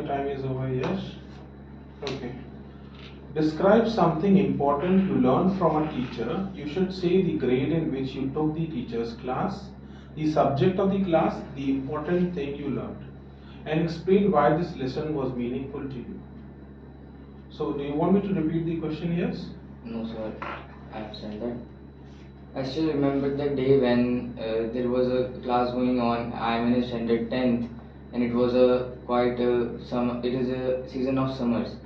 Your time is over, yes? Okay. Describe something important you learned from a teacher. You should say the grade in which you took the teacher's class, the subject of the class, the important thing you learned, and explain why this lesson was meaningful to you. So, do you want me to repeat the question, yes? No, sir. I have said that. I still remember the day when there was a class going on. I am in standard 10th, and it was a quite summer. It is a season of summers,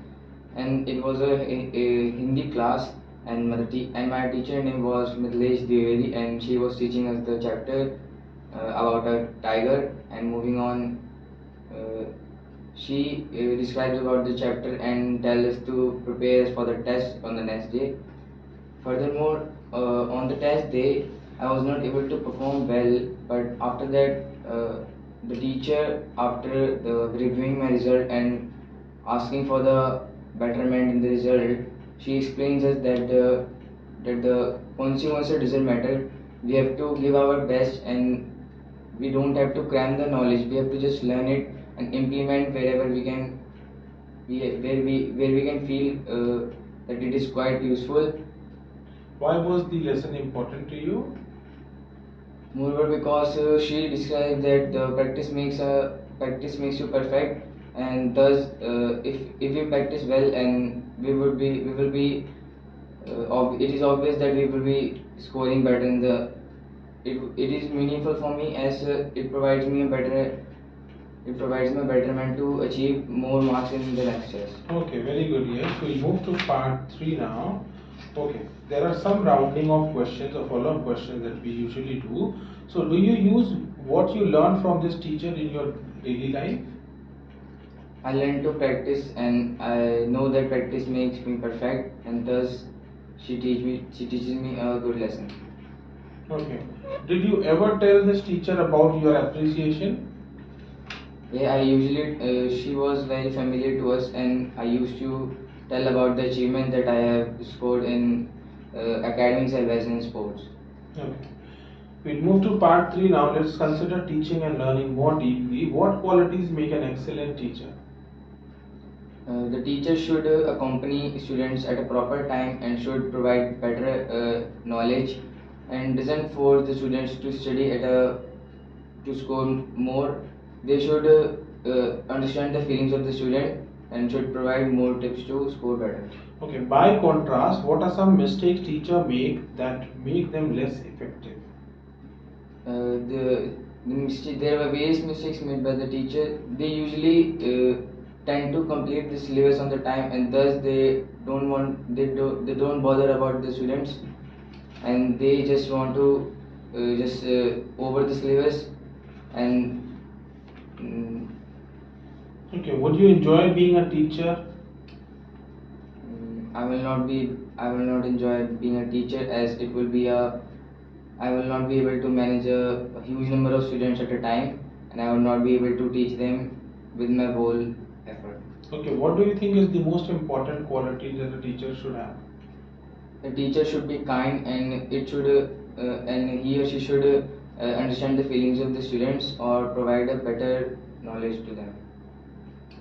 and it was a Hindi class. And my teacher name was Mithilesh Dwivedi, and she was teaching us the chapter about a tiger. And moving on, uh, she describes about the chapter and tells us to prepare us for the test on the next day. Furthermore, on the test day, I was not able to perform well, but after that, the teacher, after reviewing my result and asking for the betterment in the result, she explains us that the consequences doesn't matter. We have to give our best, and we don't have to cram the knowledge. We have to just learn it and implement wherever we can, where we can feel that it is quite useful. Why was the lesson important to you? Moreover, because she described that practice makes you perfect, and thus if we practice well, and we will be it is obvious that we will be scoring better in the. It is meaningful for me as it provides me a betterment to achieve more marks in the next test. Okay, very good. Yes, we'll move to part 3 now. Okay, there are some rounding of questions or follow-up questions that we usually do. So, do you use what you learned from this teacher in your daily life? I learn to practice, and I know that practice makes me perfect, and thus she teaches me a good lesson. Okay. Did you ever tell this teacher about your appreciation? Yeah, I usually she was very familiar to us, and I used to tell about the achievement that I have scored in academics as well as in sports. Okay. We'll move to part 3 now. Let's consider teaching and learning more deeply. What qualities make an excellent teacher? The teacher should accompany students at a proper time and should provide better knowledge, and doesn't force the students to study to score more. They should understand the feelings of the student and should provide more tips to score better. Okay. By contrast, what are some mistakes teacher make that make them less effective? There were various mistakes made by the teacher. They usually tend to complete the syllabus on the time, and thus they don't bother about the students, and they just want to just over the syllabus and. mm, Okay. Would you enjoy being a teacher? I will not enjoy being a teacher, as it will be a I will not be able to manage a huge number of students at a time, and I will not be able to teach them with my whole effort. Okay. What do you think is the most important quality that a teacher should have? The teacher should be kind, and and he or she should understand the feelings of the students or provide a better knowledge to them.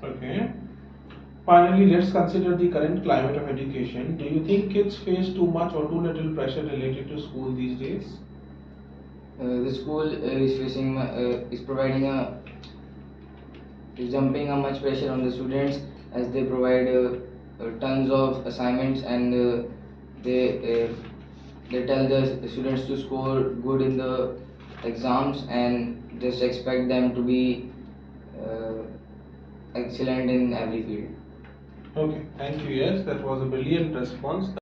Okay. Finally, let's consider the current climate of education. Do you think kids face too much or too little pressure related to school these days? The school is providing is dumping a much pressure on the students, as they provide tons of assignments, and they tell the students to score good in the exams and just expect them to be uh, excellent in every field. Okay, thank you. Yes, that was a brilliant response.